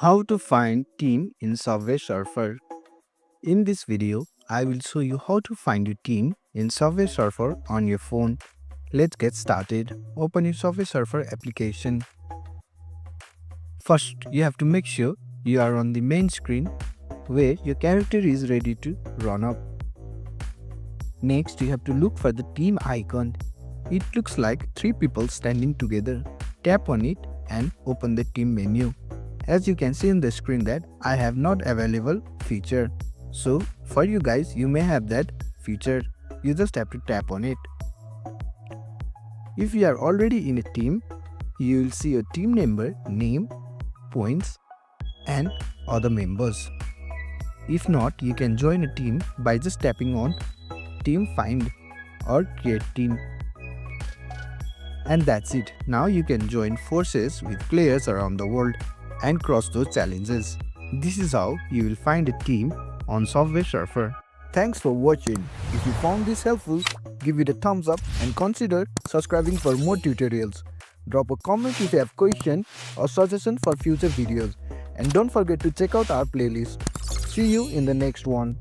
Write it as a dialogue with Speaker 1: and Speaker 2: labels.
Speaker 1: How to find team in Subway Surfer. In this video, I will show you how to find your team in Subway Surfer on your phone. Let's get started. Open your Subway Surfer application. First, you have to make sure you are on the main screen where your character is ready to run up. Next, you have to look for the team icon. It looks like three people standing together. Tap on it and open the team menu. As you can see in the screen that I have not available feature. So for you guys, you may have that feature. You just have to tap on it. If you are already in a team, you will see your team member, name, points and other members. If not, you can join a team by just tapping on team find or create team. And that's it. Now you can join forces with players around the world and cross those challenges. This is how you will find a team on Subway Surfer. Thanks for watching. If you found this helpful, give it a thumbs up and consider subscribing for more tutorials. Drop a comment if you have question or suggestion for future videos. And don't forget to check out our playlist. See you in the next one.